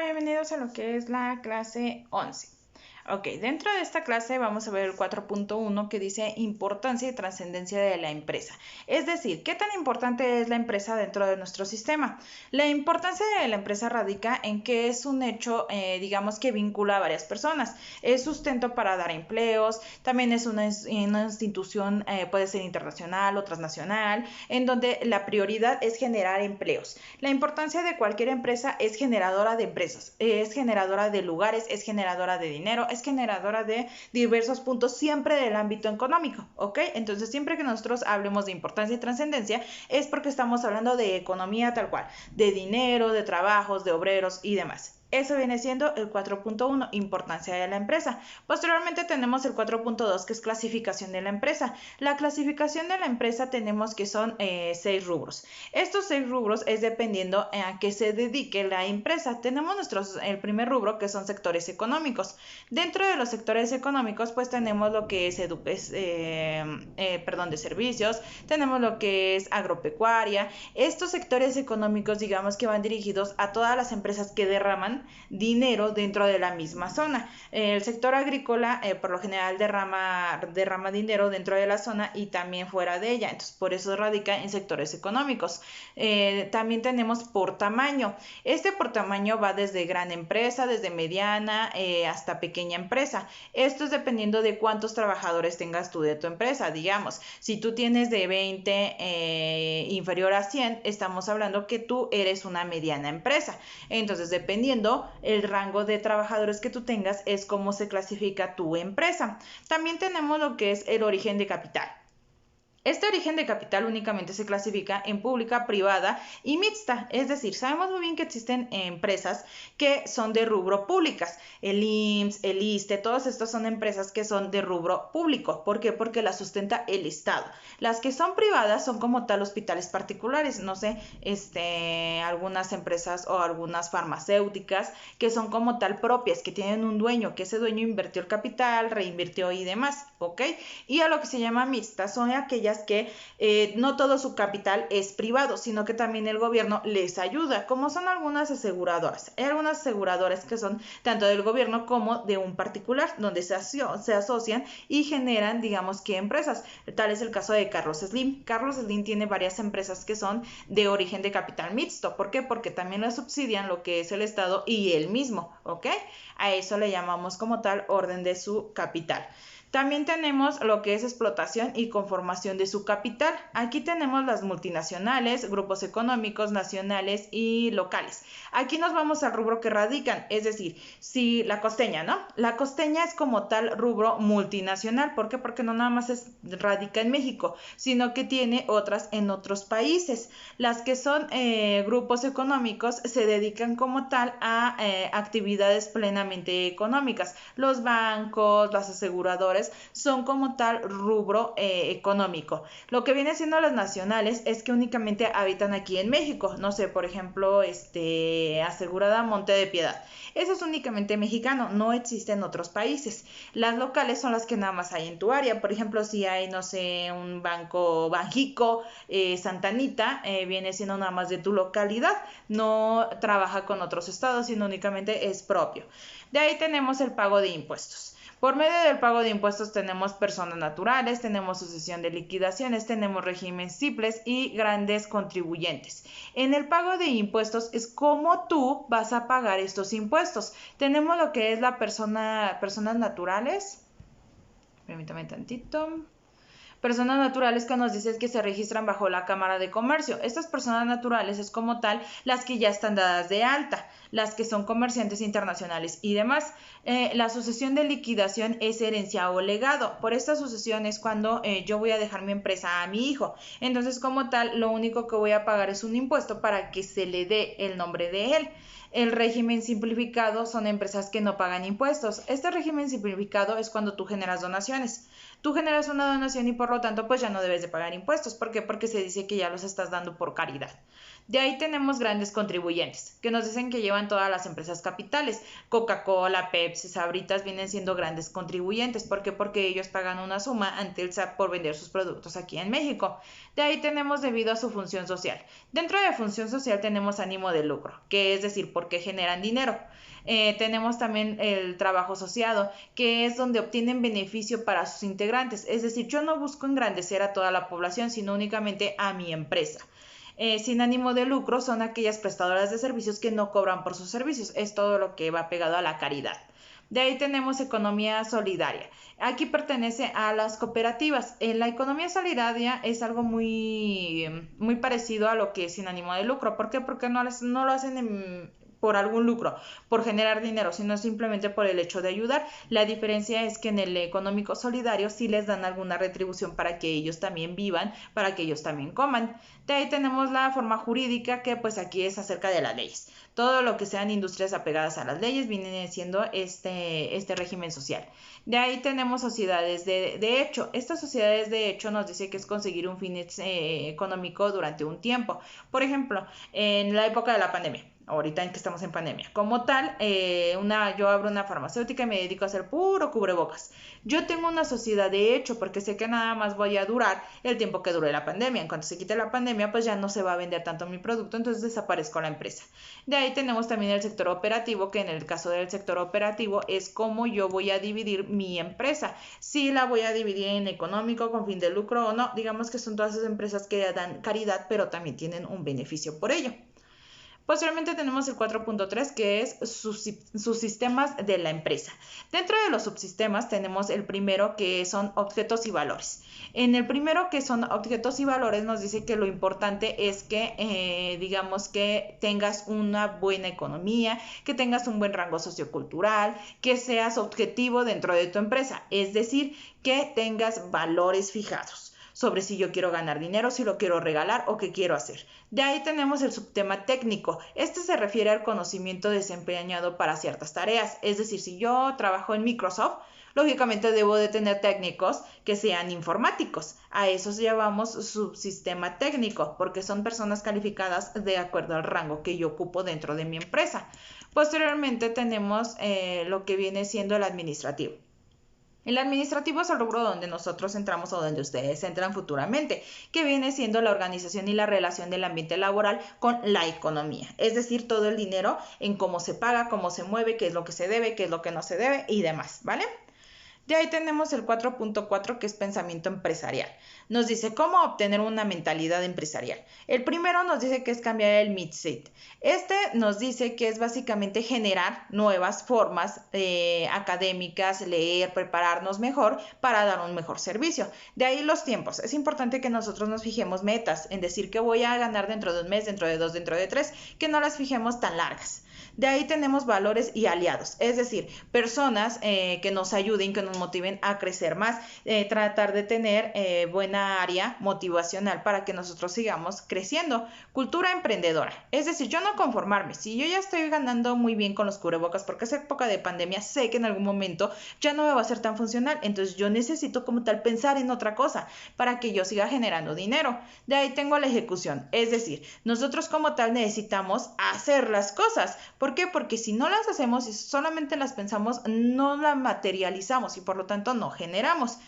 Hola, bienvenidos a lo que es la clase 11. Ok, dentro de esta clase vamos a ver el 4.1 que dice importancia y trascendencia de la empresa. Es decir, ¿qué tan importante es la empresa dentro de nuestro sistema? La importancia de la empresa radica en que es un hecho, digamos, que vincula a varias personas. Es sustento para dar empleos, también es una institución, puede ser internacional o transnacional, en donde la prioridad es generar empleos. La importancia de cualquier empresa es generadora de empresas, es generadora de lugares, es generadora de dinero, es generadora de diversos puntos siempre del ámbito económico, ¿ok? Entonces siempre que nosotros hablemos de importancia y trascendencia es porque estamos hablando de economía tal cual, de dinero, de trabajos, de obreros y demás. Eso viene siendo el 4.1, importancia de la empresa. Posteriormente tenemos el 4.2, que es clasificación de la empresa. La clasificación de la empresa tenemos que son 6 rubros. Estos 6 rubros es dependiendo a qué se dedique la empresa. Tenemos el primer rubro, que son sectores económicos. Dentro de los sectores económicos, pues tenemos lo que es, de servicios, tenemos lo que es agropecuaria. Estos sectores económicos, digamos que van dirigidos a todas las empresas que derraman dinero dentro de la misma zona. El sector agrícola por lo general derrama dinero dentro de la zona y también fuera de ella, entonces por eso radica en sectores económicos. También tenemos por tamaño. Este por tamaño va desde gran empresa, desde mediana hasta pequeña empresa. Esto es dependiendo de cuántos trabajadores tengas tú de tu empresa. Digamos, si tú tienes de 20 inferior a 100, estamos hablando que tú eres una mediana empresa. Entonces, dependiendo el rango de trabajadores que tú tengas, es cómo se clasifica tu empresa. También tenemos lo que es el origen de capital. Este origen de capital únicamente se clasifica en pública, privada y mixta, es decir, sabemos muy bien que existen empresas que son de rubro públicas, el IMSS, el ISSSTE, todas estas son empresas que son de rubro público. ¿Por qué? Porque las sustenta el Estado. Las que son privadas son como tal hospitales particulares, no sé, algunas empresas o algunas farmacéuticas que son como tal propias, que tienen un dueño, que ese dueño invirtió el capital, reinvirtió y demás, ¿ok? Y a lo que se llama mixta son aquellas que no todo su capital es privado, sino que también el gobierno les ayuda, como son algunas aseguradoras. Hay algunas aseguradoras que son tanto del gobierno como de un particular, donde se asocian y generan, digamos que empresas. Tal es el caso de Carlos Slim. Carlos Slim tiene varias empresas que son de origen de capital mixto. ¿Por qué? Porque también la subsidian lo que es el Estado y él mismo, ¿ok? A eso le llamamos como tal orden de su capital. También tenemos lo que es explotación y conformación de su capital. Aquí tenemos las multinacionales, grupos económicos, nacionales y locales. Aquí nos vamos al rubro que radican, es decir, si la costeña, ¿no? La costeña es como tal rubro multinacional. ¿Por qué? Porque no nada más radica en México, sino que tiene otras en otros países. Las que son grupos económicos se dedican como tal a actividades plenamente económicas. Los bancos, las aseguradoras, son como tal rubro económico. Lo que viene siendo las nacionales es que únicamente habitan aquí en México. No sé, por ejemplo, asegurada Monte de Piedad. Eso es únicamente mexicano, no existe en otros países. Las locales son las que nada más hay en tu área. Por ejemplo, si hay, no sé, un banco Banjico, Santa Anita, viene siendo nada más de tu localidad. No trabaja con otros estados, sino únicamente es propio. De ahí tenemos el pago de impuestos. Por medio del pago de impuestos tenemos personas naturales, tenemos sucesión de liquidaciones, tenemos regímenes simples y grandes contribuyentes. En el pago de impuestos es cómo tú vas a pagar estos impuestos. Tenemos lo que es personas naturales. Permítame tantito. Personas naturales que nos dicen que se registran bajo la Cámara de Comercio. Estas personas naturales es como tal las que ya están dadas de alta, las que son comerciantes internacionales y demás. La sucesión de liquidación es herencia o legado. Por esta sucesión es cuando yo voy a dejar mi empresa a mi hijo. Entonces, como tal, lo único que voy a pagar es un impuesto para que se le dé el nombre de él. El régimen simplificado son empresas que no pagan impuestos. Este régimen simplificado es cuando tú generas donaciones. Tú generas una donación y por lo tanto pues ya no debes de pagar impuestos. ¿Por qué? Porque se dice que ya los estás dando por caridad. De ahí tenemos grandes contribuyentes, que nos dicen que llevan todas las empresas capitales. Coca-Cola, Pepsi, Sabritas vienen siendo grandes contribuyentes. ¿Por qué? Porque ellos pagan una suma ante el SAT por vender sus productos aquí en México. De ahí tenemos debido a su función social. Dentro de función social tenemos ánimo de lucro, que es decir, porque generan dinero. Tenemos también el trabajo asociado, que es donde obtienen beneficio para sus integrantes. Es decir, yo no busco engrandecer a toda la población, sino únicamente a mi empresa. Sin ánimo de lucro son aquellas prestadoras de servicios que no cobran por sus servicios. Es todo lo que va pegado a la caridad. De ahí tenemos economía solidaria. Aquí pertenece a las cooperativas. La economía solidaria es algo muy parecido a lo que es sin ánimo de lucro. ¿Por qué? Porque no lo hacen por algún lucro, por generar dinero, sino simplemente por el hecho de ayudar. La diferencia es que en el económico solidario sí les dan alguna retribución para que ellos también vivan, para que ellos también coman. De ahí tenemos la forma jurídica, que pues aquí es acerca de las leyes. Todo lo que sean industrias apegadas a las leyes viene siendo este régimen social. De ahí tenemos sociedades de hecho. Estas sociedades de hecho nos dice que es conseguir un fin económico durante un tiempo. Por ejemplo, en la época de la pandemia, ahorita en que estamos en pandemia. Como tal, yo abro una farmacéutica y me dedico a hacer puro cubrebocas. Yo tengo una sociedad de hecho porque sé que nada más voy a durar el tiempo que dure la pandemia. En cuanto se quite la pandemia, pues ya no se va a vender tanto mi producto, entonces desaparezco la empresa. De ahí tenemos también el sector operativo, que en el caso del sector operativo es cómo yo voy a dividir mi empresa. Si la voy a dividir en económico, con fin de lucro o no. Digamos que son todas esas empresas que dan caridad, pero también tienen un beneficio por ello. Posteriormente tenemos el 4.3, que es subsistemas de la empresa. Dentro de los subsistemas tenemos el primero, que son objetos y valores. En el primero, que son objetos y valores, nos dice que lo importante es que digamos que tengas una buena economía, que tengas un buen rango sociocultural, que seas objetivo dentro de tu empresa, es decir, que tengas valores fijados sobre si yo quiero ganar dinero, si lo quiero regalar o qué quiero hacer. De ahí tenemos el subtema técnico. Este se refiere al conocimiento desempeñado para ciertas tareas. Es decir, si yo trabajo en Microsoft, lógicamente debo de tener técnicos que sean informáticos. A esos llamamos subsistema técnico, porque son personas calificadas de acuerdo al rango que yo ocupo dentro de mi empresa. Posteriormente tenemos lo que viene siendo el administrativo. El administrativo es el rubro donde nosotros entramos o donde ustedes entran futuramente, que viene siendo la organización y la relación del ambiente laboral con la economía. Es decir, todo el dinero en cómo se paga, cómo se mueve, qué es lo que se debe, qué es lo que no se debe y demás, ¿vale? De ahí tenemos el 4.4, que es pensamiento empresarial. Nos dice cómo obtener una mentalidad empresarial. El primero nos dice que es cambiar el mindset. Este nos dice que es básicamente generar nuevas formas académicas, leer, prepararnos mejor para dar un mejor servicio. De ahí los tiempos. Es importante que nosotros nos fijemos metas, en decir que voy a ganar dentro de un mes, dentro de 2, dentro de 3, que no las fijemos tan largas. De ahí tenemos valores y aliados, es decir, personas que nos ayuden, que nos motiven a crecer más, tratar de tener buena área motivacional para que nosotros sigamos creciendo. Cultura emprendedora, es decir, yo no conformarme. Si yo ya estoy ganando muy bien con los cubrebocas, porque es época de pandemia, sé que en algún momento ya no me va a ser tan funcional, entonces yo necesito como tal pensar en otra cosa para que yo siga generando dinero. De ahí tengo la ejecución, es decir, nosotros como tal necesitamos hacer las cosas. ¿Por qué? Porque si no las hacemos y solamente las pensamos, no las materializamos y por lo tanto no generamos.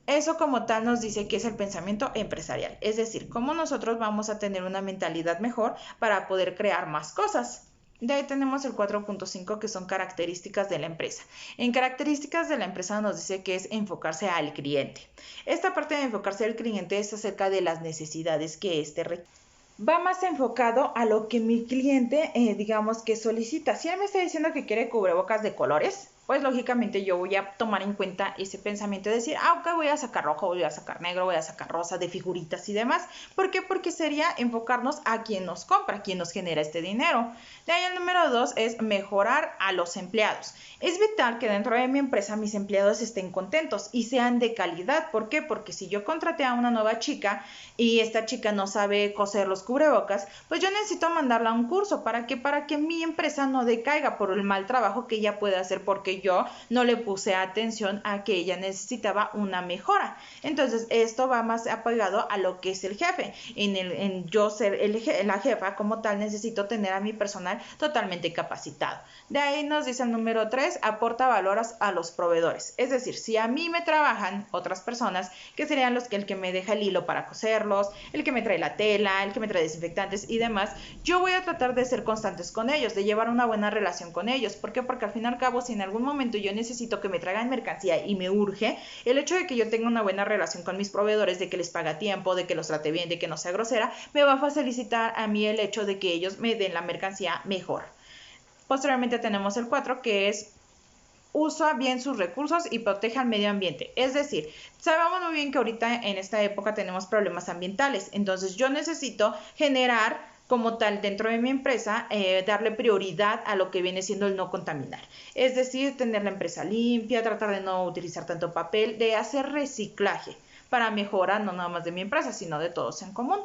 Eso como tal nos dice que es el pensamiento empresarial, es decir, cómo nosotros vamos a tener una mentalidad mejor para poder crear más cosas. De ahí tenemos el 4.5, que son características de la empresa. En características de la empresa nos dice que es enfocarse al cliente. Esta parte de enfocarse al cliente es acerca de las necesidades que éste requiere. Va más enfocado a lo que mi cliente, digamos que solicita. Si él me está diciendo que quiere cubrebocas de colores, pues lógicamente yo voy a tomar en cuenta ese pensamiento de decir, ok, voy a sacar rojo, voy a sacar negro, voy a sacar rosa, de figuritas y demás. ¿Por qué? Porque sería enfocarnos a quien nos compra, quien nos genera este dinero. De ahí el número 2 es mejorar a los empleados. Es vital que dentro de mi empresa mis empleados estén contentos y sean de calidad. ¿Por qué? Porque si yo contraté a una nueva chica y esta chica no sabe coser los cubrebocas, pues yo necesito mandarla a un curso. ¿Para qué? Para que mi empresa no decaiga por el mal trabajo que ella puede hacer porque porque yo no le puse atención a que ella necesitaba una mejora. Entonces, esto va más apegado a lo que es el jefe. En yo ser la jefa como tal, necesito tener a mi personal totalmente capacitado. De ahí nos dice el número 3, aporta valor a los proveedores. Es decir, si a mí me trabajan otras personas, que serían el que me deja el hilo para coserlos, el que me trae la tela, el que me trae desinfectantes y demás, yo voy a tratar de ser constantes con ellos, de llevar una buena relación con ellos. ¿Por qué? Porque al fin y al cabo, si en algún momento yo necesito que me traigan mercancía y me urge, el hecho de que yo tenga una buena relación con mis proveedores, de que les pague a tiempo, de que los trate bien, de que no sea grosera, me va a facilitar a mí el hecho de que ellos me den la mercancía mejor. Posteriormente tenemos el 4, que es usa bien sus recursos y proteja al medio ambiente. Es decir, sabemos muy bien que ahorita en esta época tenemos problemas ambientales, entonces yo necesito generar como tal dentro de mi empresa, darle prioridad a lo que viene siendo el no contaminar. Es decir, tener la empresa limpia, tratar de no utilizar tanto papel, de hacer reciclaje para mejorar no nada más de mi empresa, sino de todos en común.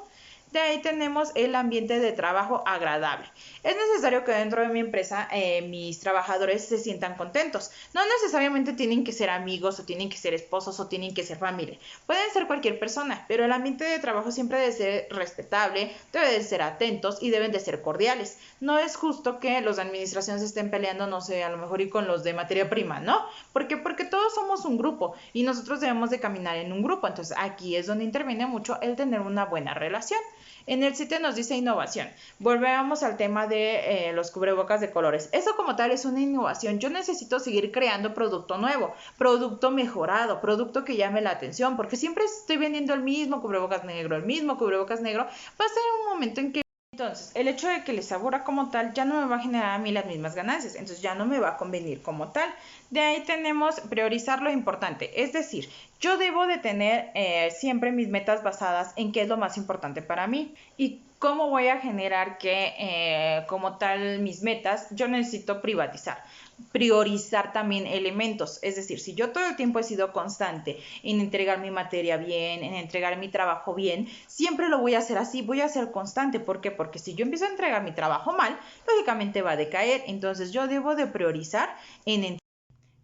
De ahí tenemos el ambiente de trabajo agradable. Es necesario que dentro de mi empresa mis trabajadores se sientan contentos. No necesariamente tienen que ser amigos o tienen que ser esposos o tienen que ser familia. Pueden ser cualquier persona, pero el ambiente de trabajo siempre debe ser respetable, debe de ser atentos y deben de ser cordiales. No es justo que los de administración se estén peleando, no sé, a lo mejor y con los de materia prima, ¿no? ¿Por qué? Porque todos somos un grupo y nosotros debemos de caminar en un grupo. Entonces aquí es donde interviene mucho el tener una buena relación. En el 7 nos dice innovación. Volvemos al tema de los cubrebocas de colores. Eso como tal es una innovación. Yo necesito seguir creando producto nuevo, producto mejorado, producto que llame la atención, porque siempre estoy vendiendo el mismo cubrebocas negro, Va a ser un momento en que entonces, el hecho de que les aburra como tal ya no me va a generar a mí las mismas ganancias, entonces ya no me va a convenir como tal. De ahí tenemos priorizar lo importante, es decir, yo debo de tener siempre mis metas basadas en qué es lo más importante para mí y cómo voy a generar que como tal mis metas, yo necesito priorizar también elementos, es decir, si yo todo el tiempo he sido constante en entregar mi materia bien, en entregar mi trabajo bien, siempre lo voy a hacer así, voy a ser constante. ¿Por qué? Porque si yo empiezo a entregar mi trabajo mal, lógicamente va a decaer, entonces yo debo de priorizar en.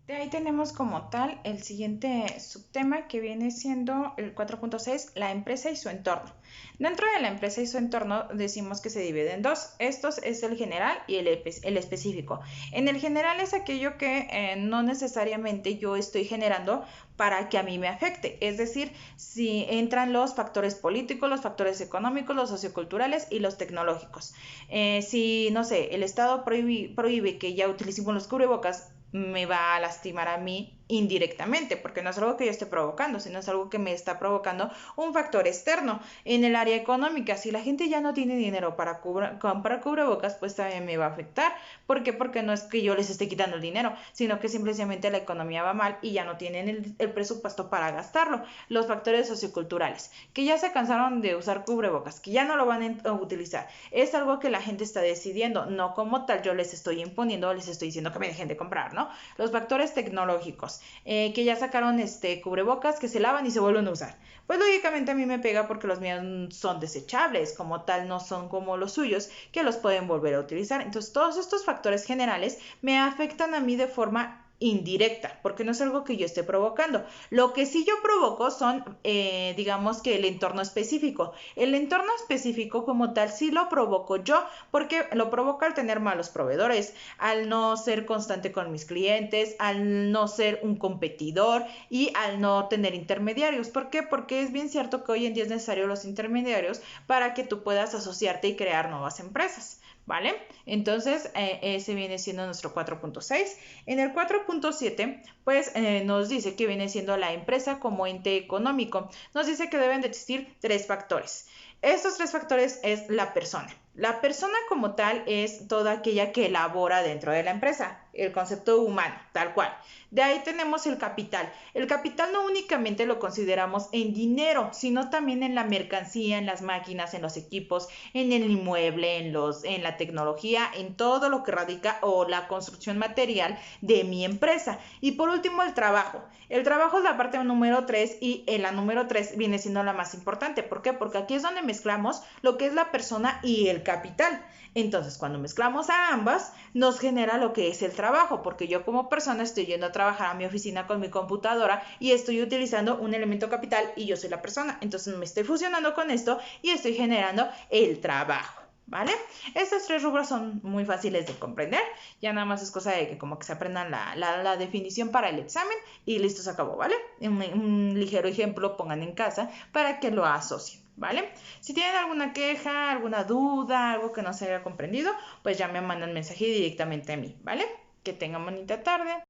De ahí tenemos como tal el siguiente subtema que viene siendo el 4.6, la empresa y su entorno. Dentro de la empresa y su entorno decimos que se divide en dos. Estos es el general y el específico. En el general es aquello que no necesariamente yo estoy generando para que a mí me afecte. Es decir, si entran los factores políticos, los factores económicos, los socioculturales y los tecnológicos. Si, no sé, el Estado prohíbe que ya utilicemos los cubrebocas, me va a lastimar a mí indirectamente, porque no es algo que yo esté provocando, sino es algo que me está provocando un factor externo. En el área económica, si la gente ya no tiene dinero para comprar cubrebocas, pues también me va a afectar. ¿Por qué? Porque no es que yo les esté quitando el dinero, sino que simplemente la economía va mal y ya no tienen el presupuesto para gastarlo. Los factores socioculturales, que ya se cansaron de usar cubrebocas, que ya no lo van a utilizar, es algo que la gente está decidiendo, no como tal yo les estoy imponiendo, les estoy diciendo que me dejen de comprar, ¿no? Los factores tecnológicos, que ya sacaron cubrebocas que se lavan y se vuelven a usar. Pues lógicamente a mí me pega porque los míos son desechables, como tal no son como los suyos, que los pueden volver a utilizar. Entonces todos estos factores generales me afectan a mí de forma indirecta, porque no es algo que yo esté provocando. Lo que sí yo provoco son, digamos que el entorno específico. El entorno específico como tal sí lo provoco yo, porque lo provoco al tener malos proveedores, al no ser constante con mis clientes, al no ser un competidor y al no tener intermediarios. ¿Por qué? Porque es bien cierto que hoy en día es necesario los intermediarios para que tú puedas asociarte y crear nuevas empresas. ¿Vale? Entonces, ese viene siendo nuestro 4.6. En el 4.7, pues nos dice que viene siendo la empresa como ente económico. Nos dice que deben de existir 3 factores. Estos 3 factores es la persona. La persona como tal es toda aquella que elabora dentro de la empresa, el concepto humano, tal cual. De ahí tenemos el capital. El capital no únicamente lo consideramos en dinero, sino también en la mercancía, en las máquinas, en los equipos, en el inmueble, en la tecnología, en todo lo que radica o la construcción material de mi empresa. Y por último, el trabajo. El trabajo es la parte número 3 y la número 3 viene siendo la más importante. ¿Por qué? Porque aquí es donde mezclamos lo que es la persona y el capital. Entonces, cuando mezclamos a ambas, nos genera lo que es el trabajo, porque yo como persona estoy yendo a trabajar a mi oficina con mi computadora y estoy utilizando un elemento capital y yo soy la persona. Entonces, me estoy fusionando con esto y estoy generando el trabajo. ¿Vale? Estos 3 rubros son muy fáciles de comprender, ya nada más es cosa de que como que se aprendan la definición para el examen y listo, se acabó, ¿vale? Un ligero ejemplo pongan en casa para que lo asocien, ¿vale? Si tienen alguna queja, alguna duda, algo que no se haya comprendido, pues ya me mandan mensaje directamente a mí, ¿vale? Que tengan bonita tarde.